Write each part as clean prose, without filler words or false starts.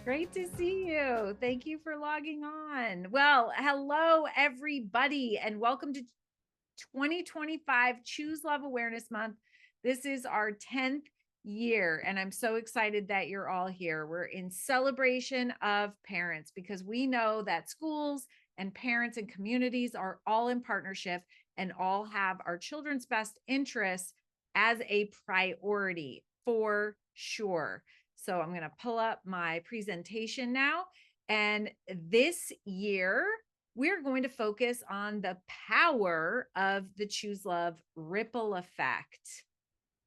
Great to see you. Thank you for logging on. Well, hello, everybody, and welcome to 2025 Choose Love Awareness Month. This is our 10th year, and I'm so excited that you're all here. We're in celebration of parents because we know that schools and parents and communities are all in partnership and all have our children's best interests as a priority for sure. So I'm going to pull up my presentation now. And this year, we're going to focus on the power of the Choose Love ripple effect.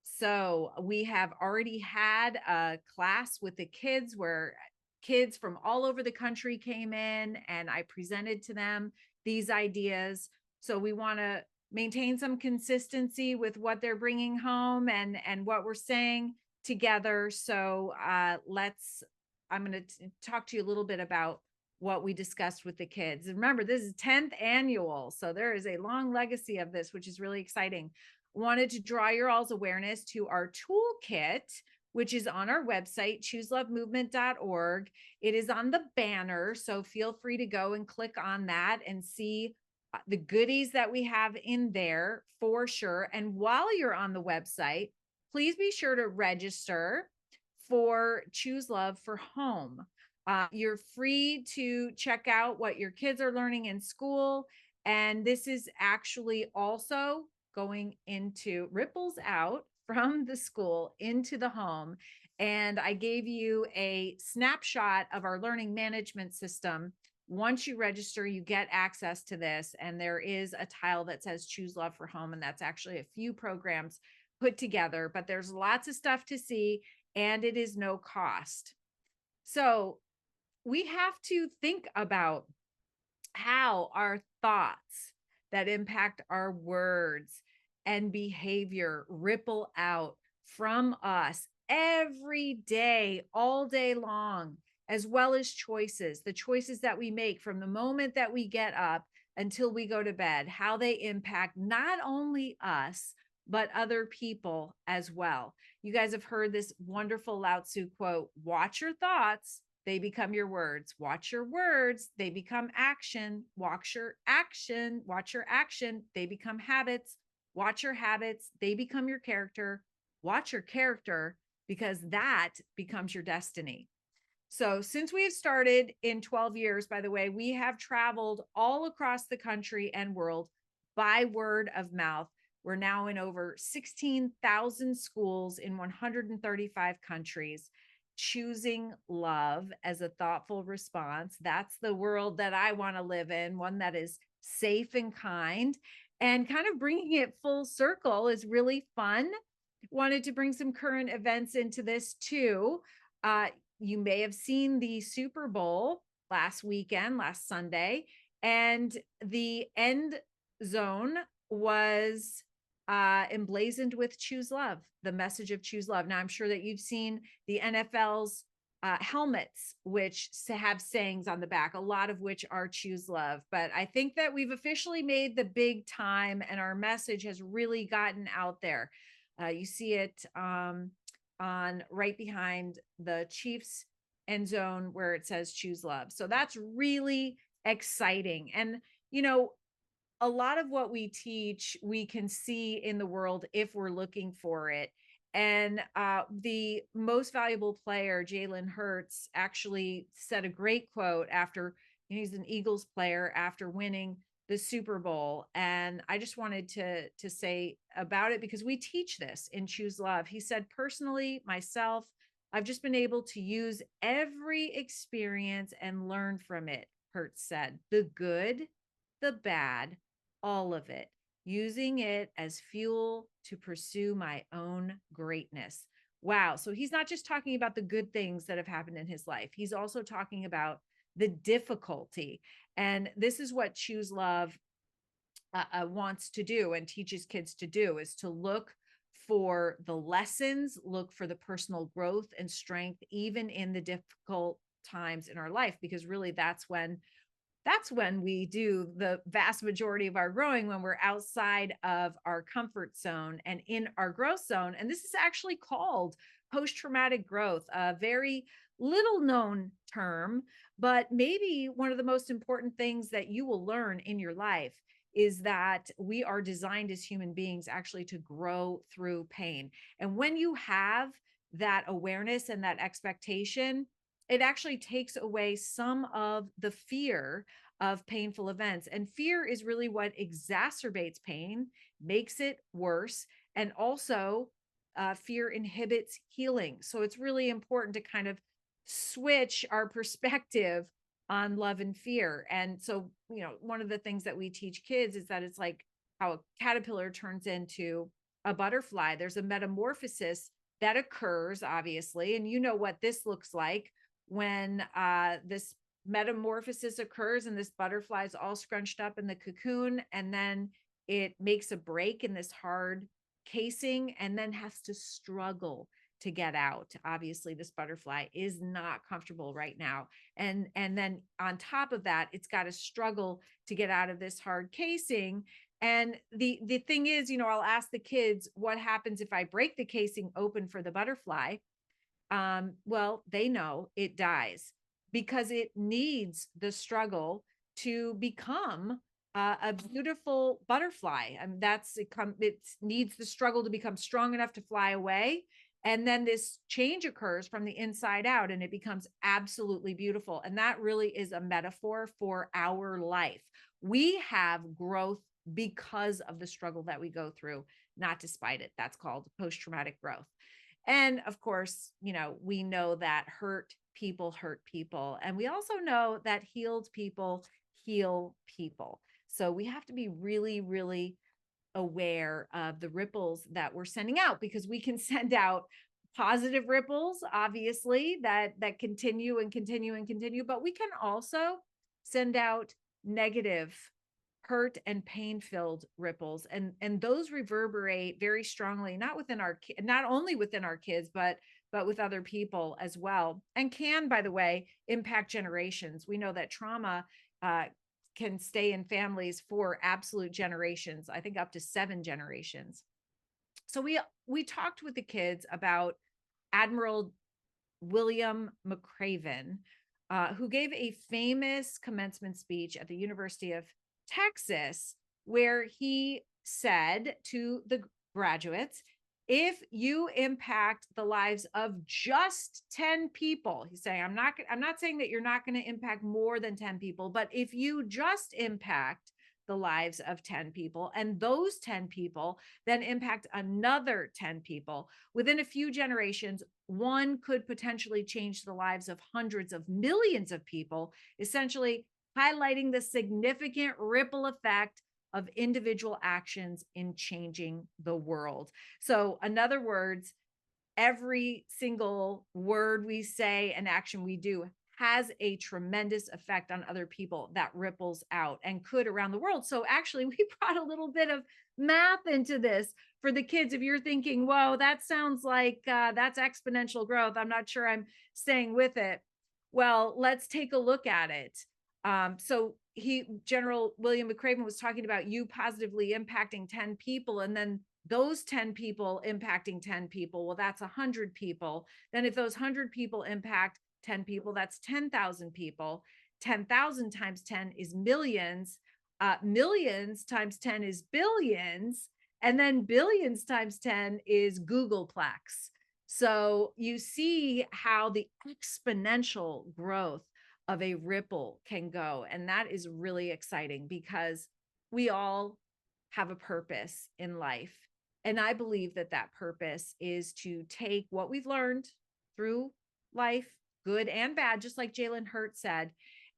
So we have already had a class with the kids where kids from all over the country came in and I presented to them these ideas. So we want to maintain some consistency with what they're bringing home and what we're saying together. So I'm going to talk to you a little bit about what we discussed with the kids. And remember, this is 10th annual. So there is a long legacy of this, which is really exciting. Wanted to draw your all's awareness to our toolkit, which is on our website, chooselovemovement.org. It is on the banner. So feel free to go and click on that and see the goodies that we have in there for sure. And while you're on the website, please be sure to register for Choose Love for Home. You're free to check out what your kids are learning in school. And this is actually also going into ripples out from the school into the home. And I gave you a snapshot of our learning management system. Once you register, you get access to this. And there is a tile that says Choose Love for Home. And that's actually a few programs put together, but there's lots of stuff to see and it is no cost. So we have to think about how our thoughts that impact our words and behavior ripple out from us every day, all day long, as well as choices, the choices that we make from the moment that we get up until we go to bed, how they impact not only us, but other people as well. You guys have heard this wonderful Lao Tzu quote, watch your thoughts, they become your words. Watch your words, they become action. Watch your action, they become habits. Watch your habits, they become your character. Watch your character, because that becomes your destiny. So, since we have started in 12 years, by the way, we have traveled all across the country and world by word of mouth. We're now in over 16,000 schools in 135 countries. Choosing love as a thoughtful response. That's the world that I want to live in, one that is safe and kind. And kind of bringing it full circle is really fun. Wanted to bring some current events into this too. You may have seen the Super Bowl last Sunday, and the end zone was emblazoned with Choose Love, the message of Choose Love. Now, I'm sure that you've seen the NFL's helmets, which have sayings on the back, a lot of which are Choose Love. But I think that we've officially made the big time and our message has really gotten out there. You see it on right behind the Chiefs end zone where it says Choose Love. So that's really exciting. And, you know, a lot of what we teach, we can see in the world if we're looking for it. And the most valuable player, Jalen Hurts, actually said a great quote after, he's an Eagles player, after winning the Super Bowl. And I just wanted to say about it because we teach this in Choose Love. He said, personally, myself, I've just been able to use every experience and learn from it, Hurts said. The good, the bad, all of it, using it as fuel to pursue my own greatness. Wow. So he's not just talking about the good things that have happened in his life, he's also talking about the difficulty. And this is what Choose Love wants to do and teaches kids to do, is to look for the lessons, look for the personal growth and strength, even in the difficult times in our life, because really that's when that's when we do the vast majority of our growing, when we're outside of our comfort zone and in our growth zone. And this is actually called post-traumatic growth, a very little known term, but maybe one of the most important things that you will learn in your life is that we are designed as human beings actually to grow through pain. And when you have that awareness and that expectation, it actually takes away some of the fear of painful events. And fear is really what exacerbates pain, makes it worse, and also fear inhibits healing. So it's really important to kind of switch our perspective on love and fear. And so, one of the things that we teach kids is that it's like how a caterpillar turns into a butterfly. There's a metamorphosis that occurs, obviously. And you know what this looks like when this metamorphosis occurs and this butterfly is all scrunched up in the cocoon, and then it makes a break in this hard casing and then has to struggle to get out. Obviously, this butterfly is not comfortable right now. And then on top of that, it's got to struggle to get out of this hard casing. And the thing is, I'll ask the kids, what happens if I break the casing open for the butterfly? Well, they know it dies because it needs the struggle to become a beautiful butterfly. And it needs the struggle to become strong enough to fly away. And then this change occurs from the inside out and it becomes absolutely beautiful. And that really is a metaphor for our life. We have growth because of the struggle that we go through, not despite it. That's called post-traumatic growth. And of course, we know that hurt people. And we also know that healed people heal people. So we have to be really, really aware of the ripples that we're sending out, because we can send out positive ripples, obviously, that continue and continue and continue, but we can also send out negative, hurt and pain filled ripples, and those reverberate very strongly, not only within our kids, but with other people as well, and can, by the way, impact generations. We know that trauma can stay in families for absolute generations, I think up to 7 generations. So we talked with the kids about Admiral William McRaven, who gave a famous commencement speech at the University of Texas, where he said to the graduates, if you impact the lives of just 10 people, he's saying, I'm not saying that you're not going to impact more than 10 people, but if you just impact the lives of 10 people, and those 10 people then impact another 10 people, within a few generations, one could potentially change the lives of hundreds of millions of people, essentially highlighting the significant ripple effect of individual actions in changing the world. So, in other words, every single word we say and action we do has a tremendous effect on other people that ripples out and could around the world. So actually, we brought a little bit of math into this for the kids. If you're thinking, whoa, that sounds like that's exponential growth, I'm not sure I'm staying with it. Well, let's take a look at it. So General William McRaven was talking about you positively impacting 10 people, and then those 10 people impacting 10 people. Well, that's 100 people. Then if those 100 people impact 10 people, that's 10,000 people. 10,000 times 10 is millions. Millions times 10 is billions. And then billions times 10 is Googleplex. So you see how the exponential growth of a ripple can go. And that is really exciting because we all have a purpose in life. And I believe that that purpose is to take what we've learned through life, good and bad, just like Jalen Hurt said,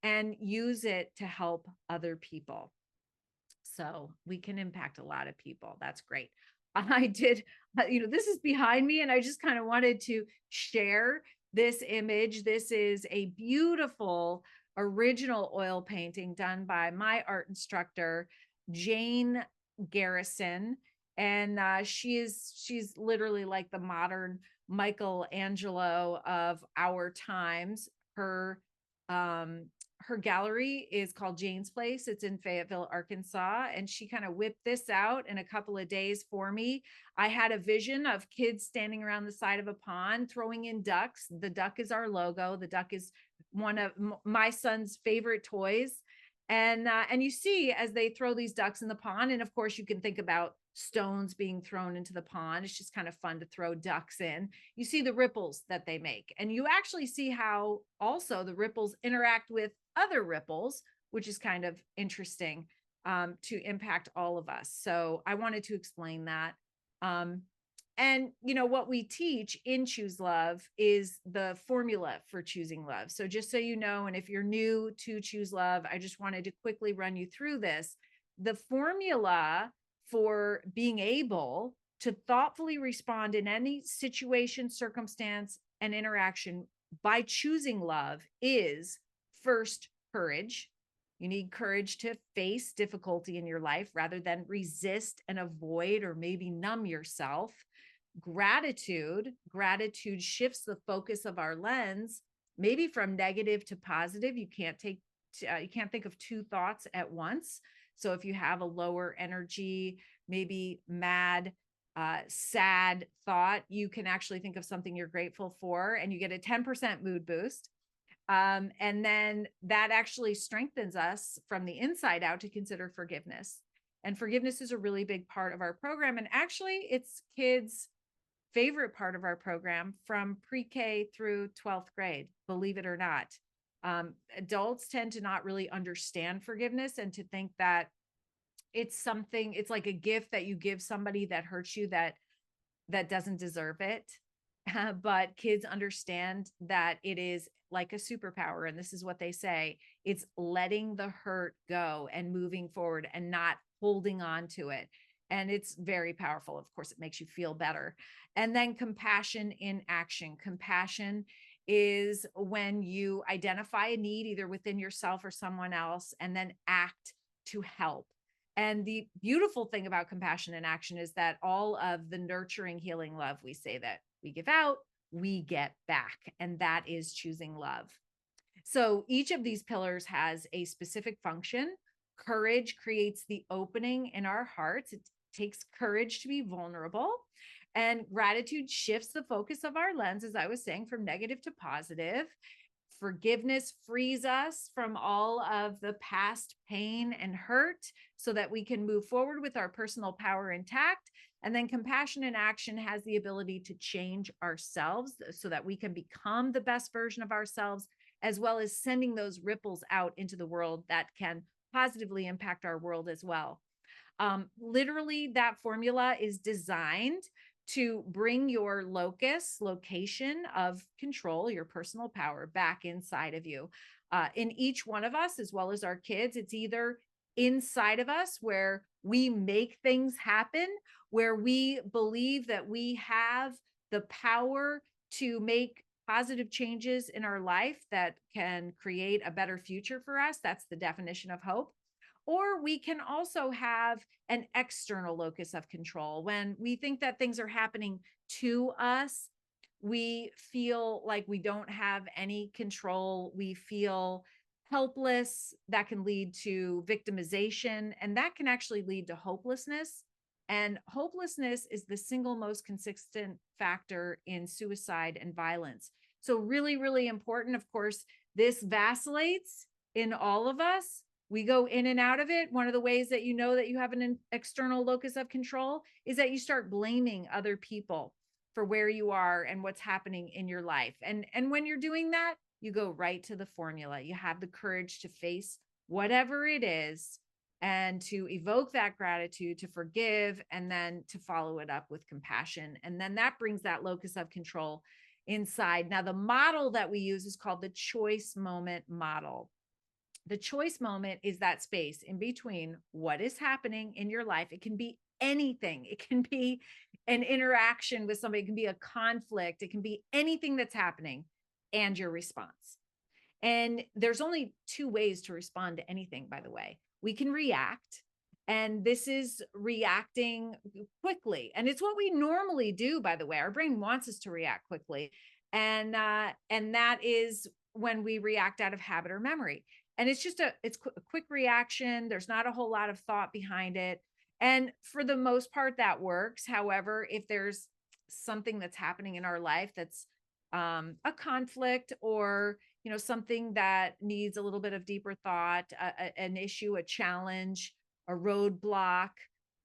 and use it to help other people. So we can impact a lot of people. That's great. I did, this is behind me, and I just kind of wanted to share this image. This is a beautiful original oil painting done by my art instructor, Jane Garrison. And she's literally like the modern Michelangelo of our times. Her her gallery is called Jane's Place. It's in Fayetteville, Arkansas. And she kind of whipped this out in a couple of days for me. I had a vision of kids standing around the side of a pond throwing in ducks. The duck is our logo. The duck is one of my son's favorite toys. And you see as they throw these ducks in the pond, and of course you can think about stones being thrown into the pond. It's just kind of fun to throw ducks in. You see the ripples that they make, and you actually see how also the ripples interact with other ripples, which is kind of interesting to impact all of us. So I wanted to explain that. And what we teach in Choose Love is the formula for choosing love. So just so you know, and if you're new to Choose Love, I just wanted to quickly run you through this. The formula for being able to thoughtfully respond in any situation, circumstance, and interaction by choosing love is first courage. You need courage to face difficulty in your life rather than resist and avoid or maybe numb yourself. Gratitude shifts the focus of our lens, maybe from negative to positive. You can't think of two thoughts at once. So if you have a lower energy, maybe mad, sad thought, you can actually think of something you're grateful for, and you get a 10% mood boost. And then that actually strengthens us from the inside out to consider forgiveness. And forgiveness is a really big part of our program. And actually, it's kids' favorite part of our program from pre-K through 12th grade, believe it or not. Adults tend to not really understand forgiveness and to think that it's like a gift that you give somebody that hurts you that doesn't deserve it. But kids understand that it is like a superpower. And this is what they say. It's letting the hurt go and moving forward and not holding on to it. And it's very powerful. Of course, it makes you feel better. And then compassion in action. Compassion is when you identify a need either within yourself or someone else and then act to help. And the beautiful thing about compassion in action is that all of the nurturing, healing love, we say that we give out, we get back. And that is choosing love. So each of these pillars has a specific function. Courage creates the opening in our hearts. It takes courage to be vulnerable. And gratitude shifts the focus of our lens, as I was saying, from negative to positive. Forgiveness frees us from all of the past pain and hurt so that we can move forward with our personal power intact. And then compassion in action has the ability to change ourselves so that we can become the best version of ourselves, as well as sending those ripples out into the world that can positively impact our world as well. Literally, that formula is designed to bring your location of control, your personal power, back inside of you. In each one of us, as well as our kids, it's either inside of us where we make things happen, where we believe that we have the power to make positive changes in our life that can create a better future for us. That's the definition of hope. Or we can also have an external locus of control. When we think that things are happening to us, we feel like we don't have any control. We feel helpless. That can lead to victimization, and that can actually lead to hopelessness. And hopelessness is the single most consistent factor in suicide and violence. So really, really important. Of course, this vacillates in all of us. We go in and out of it. One of the ways that you know that you have an external locus of control is that you start blaming other people for where you are and what's happening in your life. And when you're doing that, you go right to the formula. You have the courage to face whatever it is and to evoke that gratitude, to forgive, and then to follow it up with compassion. And then that brings that locus of control inside. Now, the model that we use is called the choice moment model. The choice moment is that space in between what is happening in your life. It can be anything. It can be an interaction with somebody. It can be a conflict. It can be anything that's happening and your response. And there's only two ways to respond to anything, by the way. We can react, and this is reacting quickly. And it's what we normally do, by the way. Our brain wants us to react quickly. And that is when we react out of habit or memory. And it's just a quick reaction. There's not a whole lot of thought behind it. And for the most part, that works. However, if there's something that's happening in our life that's a conflict, or something that needs a little bit of deeper thought, an issue, a challenge, a roadblock,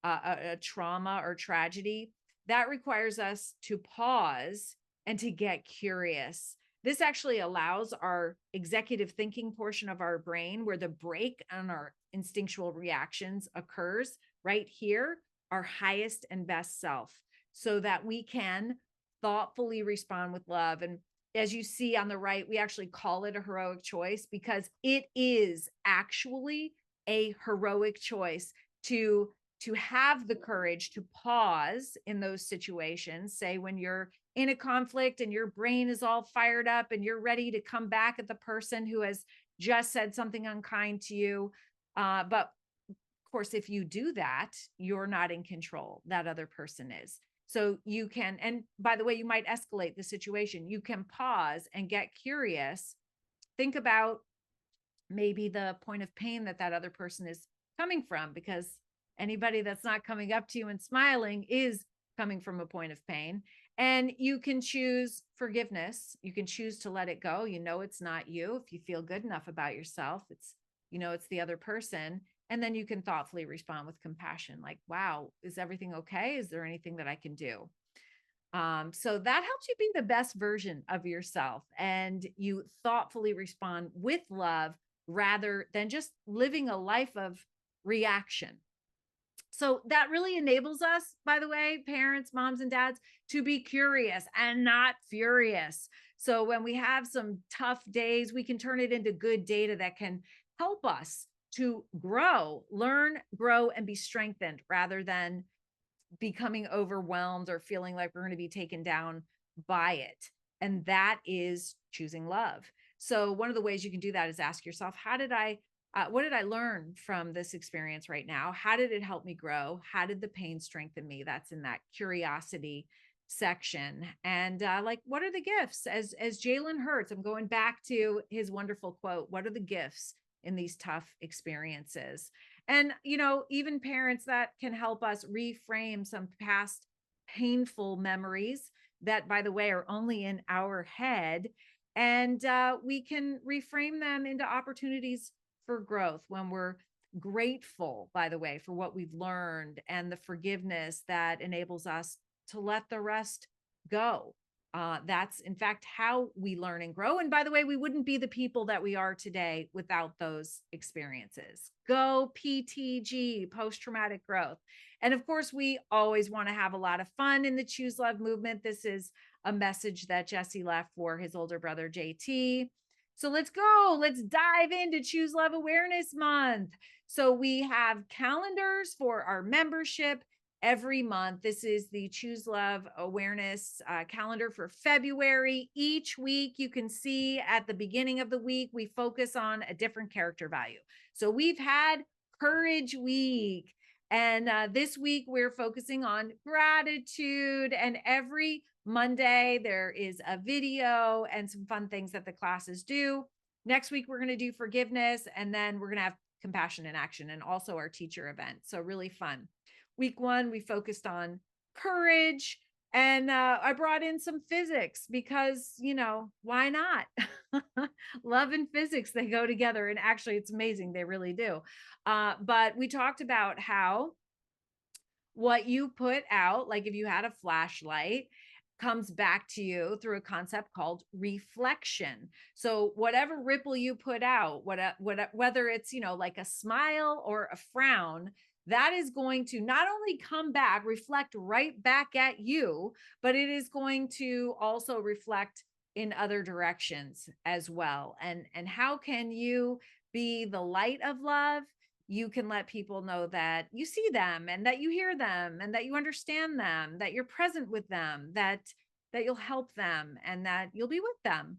a trauma or tragedy, that requires us to pause and to get curious. This actually allows our executive thinking portion of our brain, where the brake on our instinctual reactions occurs right here, our highest and best self, so that we can thoughtfully respond with love. And as you see on the right, we actually call it a heroic choice, because it is actually a heroic choice to have the courage to pause in those situations. Say when you're in a conflict and your brain is all fired up and you're ready to come back at the person who has just said something unkind to you. But of course, if you do that, you're not in control. That other person is. So you can, and by the way, you might escalate the situation. You can pause and get curious. Think about maybe the point of pain that other person is coming from, because anybody that's not coming up to you and smiling is coming from a point of pain. And you can choose forgiveness. You can choose to let it go. It's not you. If you feel good enough about yourself, it's the other person. And then you can thoughtfully respond with compassion, like, wow, is everything okay? Is there anything that I can do? So that helps you be the best version of yourself, and you thoughtfully respond with love rather than just living a life of reaction. So that really enables us, by the way, parents, moms, and dads, to be curious and not furious. So when we have some tough days, we can turn it into good data that can help us to grow, learn, grow, and be strengthened, rather than becoming overwhelmed or feeling like we're going to be taken down by it. And that is choosing love. So one of the ways you can do that is ask yourself, what did I learn from this experience right now? How did it help me grow? How did the pain strengthen me? That's in that curiosity section. And what are the gifts? As Jalen Hurts, I'm going back to his wonderful quote, what are the gifts in these tough experiences? And, even parents, that can help us reframe some past painful memories that, by the way, are only in our head. And we can reframe them into opportunities for growth when we're grateful, by the way, for what we've learned, and the forgiveness that enables us to let the rest go. That's in fact how we learn and grow. And by the way, we wouldn't be the people that we are today without those experiences. Go PTG, post-traumatic growth. And of course, we always want to have a lot of fun in the Choose Love movement. This is a message that Jesse left for his older brother, JT. So let's go. Let's dive into Choose Love Awareness Month. So we have calendars for our membership every month. This is the Choose Love Awareness calendar for February. Each week, you can see at the beginning of the week, we focus on a different character value. So we've had Courage Week, and this week we're focusing on gratitude. And every Monday, there is a video and some fun things that the classes do. Next week, we're going to do forgiveness, and then we're going to have compassion in action, and also our teacher event. So really fun. Week 1, we focused on courage, and I brought in some physics because, why not? Love and physics, they go together. And actually, it's amazing. They really do. But we talked about how what you put out, like if you had a flashlight, comes back to you through a concept called reflection. So whatever ripple you put out, whether it's, like a smile or a frown, that is going to not only come back, reflect right back at you, but it is going to also reflect in other directions as well. And how can you be the light of love? You can let people know that you see them, and that you hear them, and that you understand them, that you're present with them, that you'll help them, and that you'll be with them.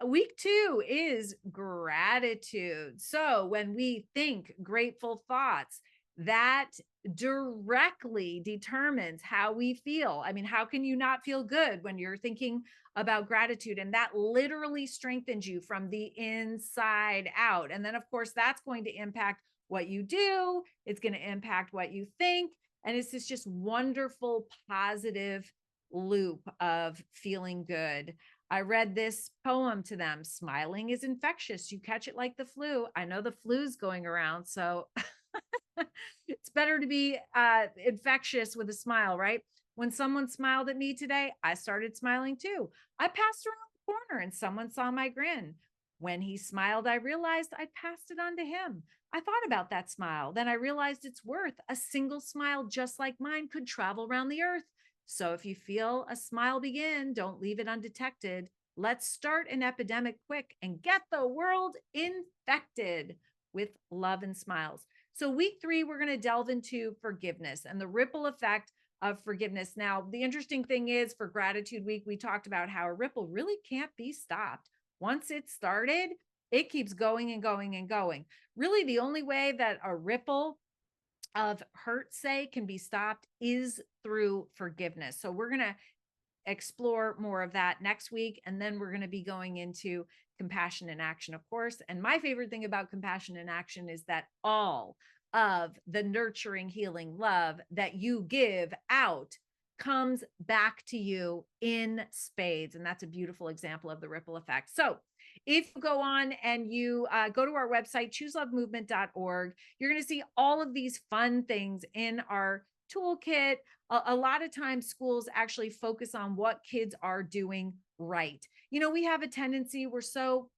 Week 2 is gratitude. So when we think grateful thoughts, that directly determines how we feel. I mean, how can you not feel good when you're thinking about gratitude? And that literally strengthens you from the inside out. And then, of course, that's going to impact what you do, it's going to impact what you think. And it's this just wonderful, positive loop of feeling good. I read this poem to them. Smiling is infectious. You catch it like the flu. I know the flu's going around, so it's better to be infectious with a smile, right? When someone smiled at me today, I started smiling too. I passed around the corner and someone saw my grin. When he smiled, I realized I passed it on to him. I thought about that smile. Then I realized its worth. A single smile just like mine could travel around the earth. So if you feel a smile begin, don't leave it undetected. Let's start an epidemic quick and get the world infected with love and smiles. So, week 3, we're going to delve into forgiveness and the ripple effect of forgiveness. Now, the interesting thing is for Gratitude Week, we talked about how a ripple really can't be stopped. Once it's started, it keeps going and going and going. Really, the only way that a ripple of hurt, say, can be stopped is through forgiveness. So, we're going to explore more of that next week. And then we're going to be going into compassion in action, of course. And my favorite thing about compassion in action is that all of the nurturing, healing love that you give out comes back to you in spades. And that's a beautiful example of the ripple effect. So if you go on and you go to our website, chooselovemovement.org, you're going to see all of these fun things in our toolkit. A lot of times schools actually focus on what kids are doing right. You know, we have a tendency, we're so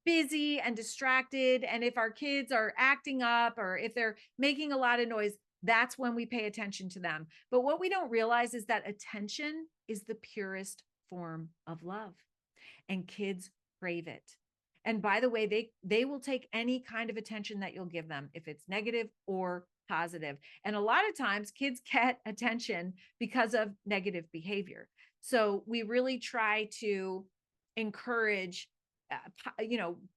busy and distracted. And if our kids are acting up or if they're making a lot of noise, that's when we pay attention to them. But what we don't realize is that attention is the purest form of love, and kids crave it. And by the way, they will take any kind of attention that you'll give them, if it's negative or positive. And a lot of times kids get attention because of negative behavior. So we really try to encourage,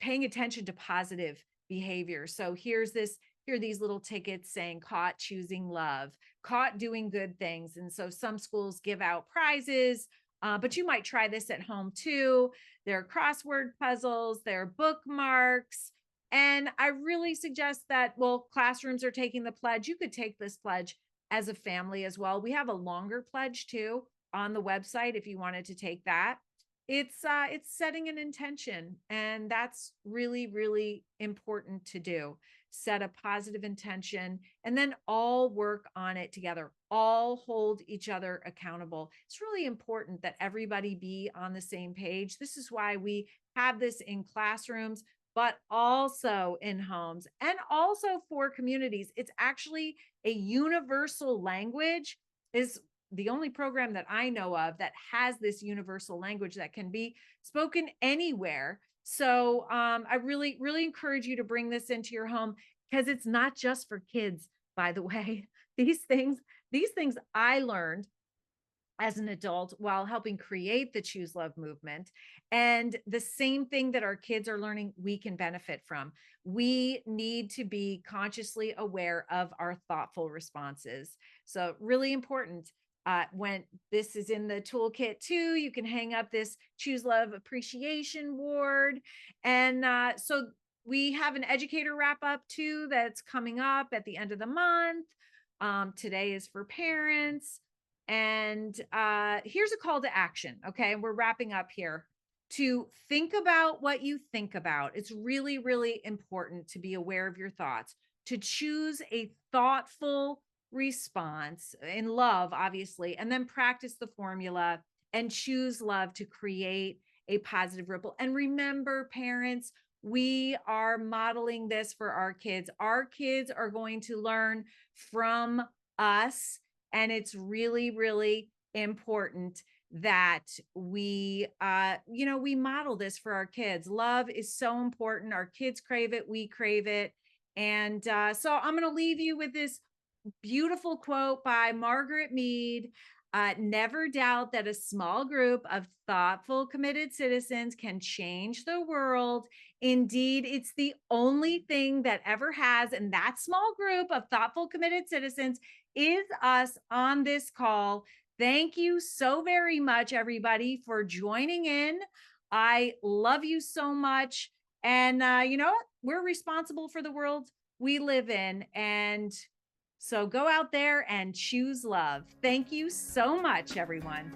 paying attention to positive behavior. So here are these little tickets saying caught choosing love, caught doing good things. And so some schools give out prizes, but you might try this at home too. There are crossword puzzles, there are bookmarks. And I really suggest that, well, classrooms are taking the pledge. You could take this pledge as a family as well. We have a longer pledge too on the website if you wanted to take that. It's setting an intention, and that's really, really important to do. Set a positive intention and then all work on it together. All hold each other accountable. It's really important that everybody be on the same page. This is why we have this in classrooms, but also in homes and also for communities. It's actually a universal language. Is the only program that I know of that has this universal language that can be spoken anywhere. So I really, really encourage you to bring this into your home, because it's not just for kids, by the way. These things I learned as an adult while helping create the Choose Love movement. And the same thing that our kids are learning, we can benefit from. We need to be consciously aware of our thoughtful responses. So, really important. When this is in the toolkit too, you can hang up this Choose Love appreciation board. And so we have an educator wrap up too that's coming up at the end of the month. Today is for parents. And here's a call to action. Okay. And we're wrapping up here. To think about what you think about. It's really, really important to be aware of your thoughts, to choose a thoughtful response in love, obviously, and then practice the formula and choose love to create a positive ripple. And remember, parents, we are modeling this for our kids. Our kids are going to learn from us. And it's really, really important that we we model this for our kids. Love is so important. Our kids crave it, we crave it. And so I'm going to leave you with this beautiful quote by Margaret Mead. Never doubt that a small group of thoughtful, committed citizens can change the world. Indeed, it's the only thing that ever has. And that small group of thoughtful, committed citizens is us on this call. Thank you so very much, everybody, for joining in. I love you so much. And you know what? We're responsible for the world we live in. And so go out there and choose love. Thank you so much, everyone.